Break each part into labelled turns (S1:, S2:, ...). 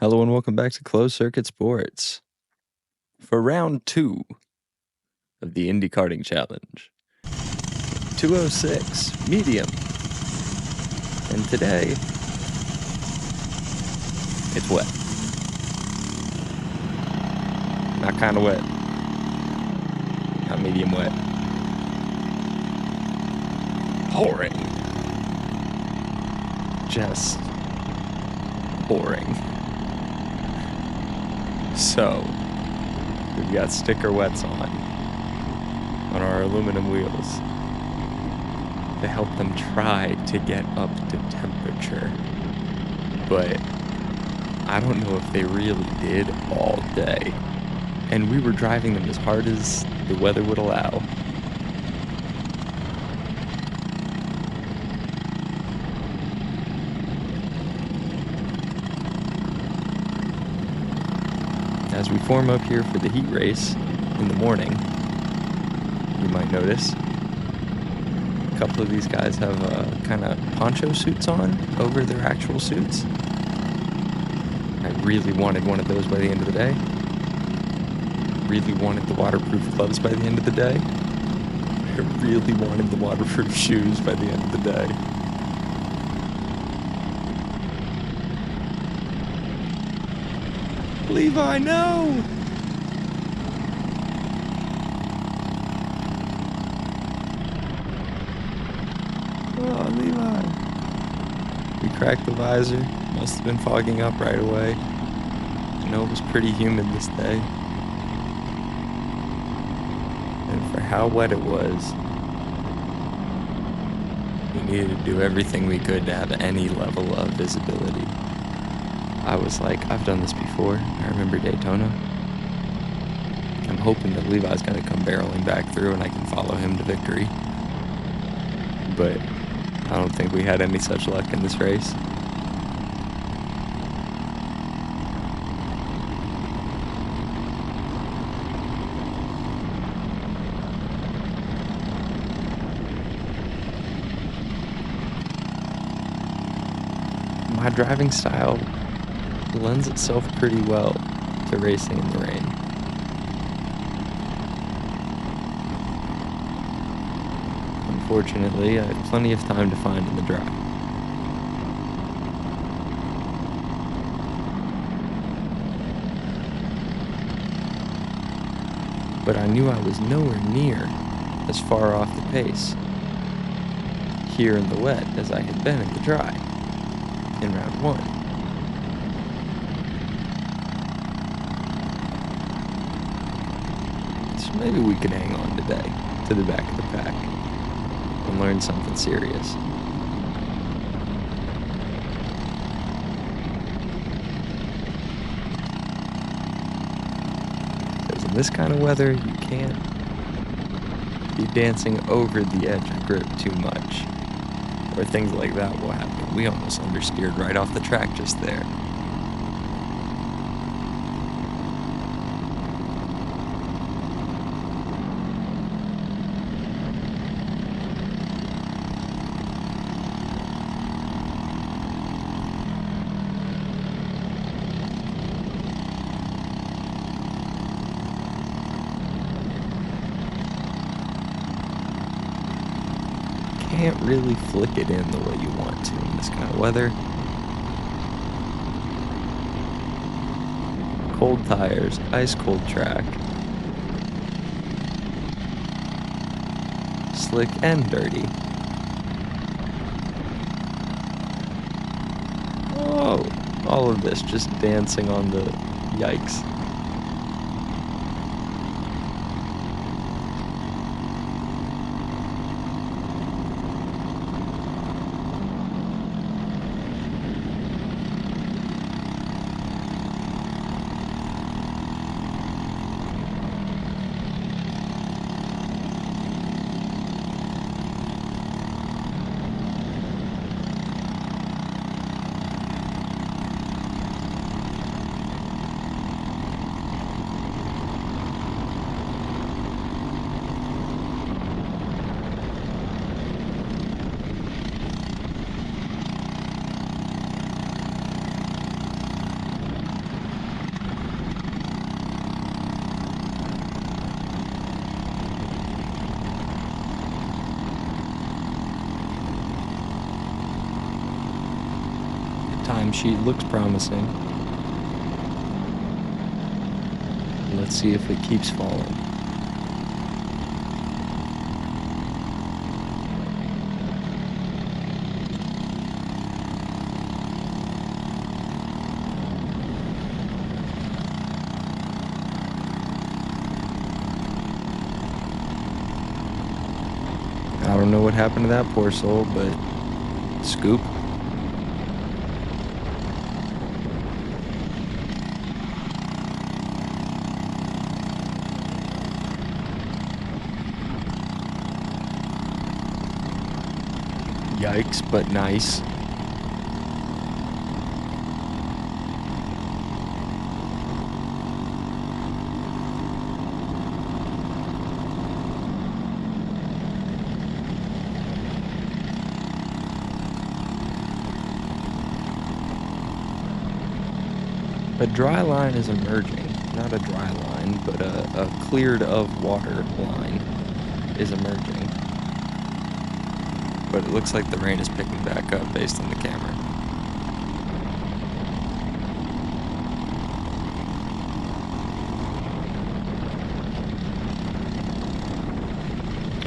S1: Hello and welcome back to Closed Circuit Sports for round 2 of the Indy Karting Challenge. 206 medium, and today it's wet. Not kind of wet, not medium wet. Pouring, just pouring. So, we've got sticker wets on our aluminum wheels to help them try to get up to temperature. But I don't know if they really did all day. And we were driving them as hard as the weather would allow. As we form up here for the heat race in the morning, you might notice a couple of these guys have kind of poncho suits on over their actual suits. I really wanted one of those by the end of the day. Really wanted the waterproof gloves by the end of the day. I really wanted the waterproof shoes by the end of the day. Levi, no! Oh, Levi. We cracked the visor. Must have been fogging up right away. I know it was pretty humid this day. And for how wet it was, we needed to do everything we could to have any level of visibility. I was like, I've done this before. I remember Daytona. I'm hoping that Levi's going to come barreling back through and I can follow him to victory. But I don't think we had any such luck in this race. My driving style lends itself pretty well to racing in the rain. Unfortunately, I had plenty of time to find in the dry. But I knew I was nowhere near as far off the pace here in the wet as I had been in the dry in round 1. Maybe we could hang on today to the back of the pack and learn something serious. Because in this kind of weather, you can't be dancing over the edge of grip too much, or things like that will happen. We almost understeered right off the track just there. Can't really flick it in the way you want to in this kind of weather. Cold tires, ice cold track. Slick and dirty. Oh, all of this just dancing on the yikes. timesheet looks promising. Let's see if it keeps falling. I don't know what happened to that poor soul, but scoop. Yikes, but nice. A dry line is emerging. Not a dry line, but a cleared of water line is emerging. But it looks like the rain is picking back up based on the camera.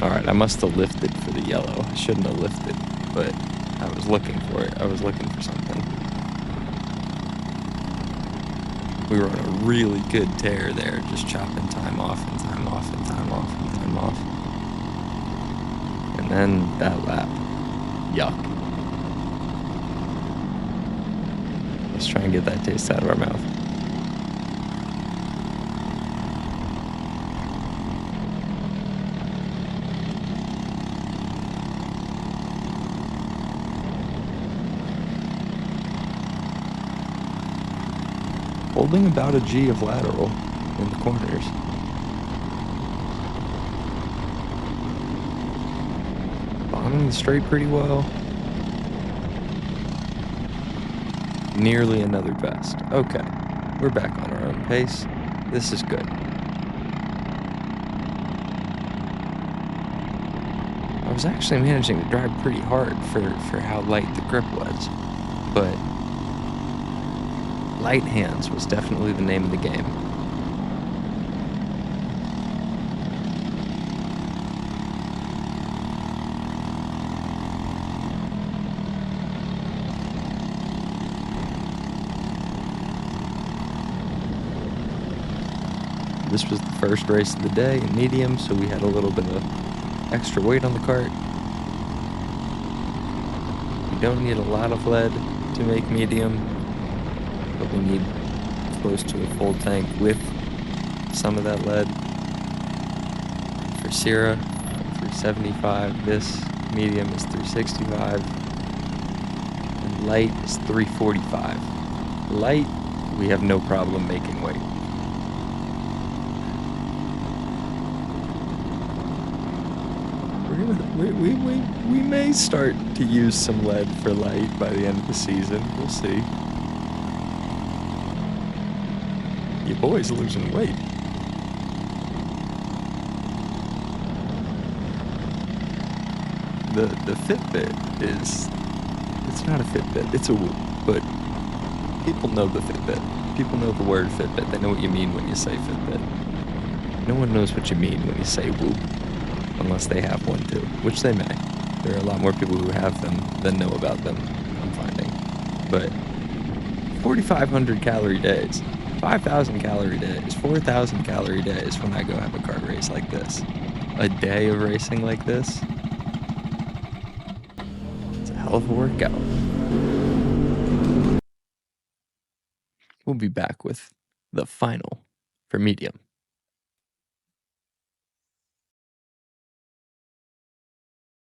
S1: Alright, I must have lifted for the yellow. I shouldn't have lifted, but I was looking for it. I was looking for something. We were on a really good tear there, just chopping time off and time off and time off and time off. And then that lap. Yuck. Let's try and get that taste out of our mouth. Holding about a G of lateral in the corners. Bombing the straight pretty well. Nearly another best. Okay, we're back on our own pace. This is good. I was actually managing to drive pretty hard for how light the grip was, but light hands was definitely the name of the game. This was the first race of the day in medium, so we had a little bit of extra weight on the cart. We don't need a lot of lead to make medium, but we need close to a full tank with some of that lead. For Sierra, 375. This medium is 365. And light is 345. Light, we have no problem making weight. We may start to use some lead for light by the end of the season. We'll see. Your boy's losing weight. The Fitbit is, it's not a Fitbit, it's a Whoop, but people know the Fitbit. People know the word Fitbit. They know what you mean when you say Fitbit. No one knows what you mean when you say Whoop, unless they have one too, which they may. There are a lot more people who have them than know about them, I'm finding. But 4,500 calorie days, 5,000 calorie days, 4,000 calorie days when I go have a kart race like this. A day of racing like this, it's a hell of a workout. We'll be back with the final for medium.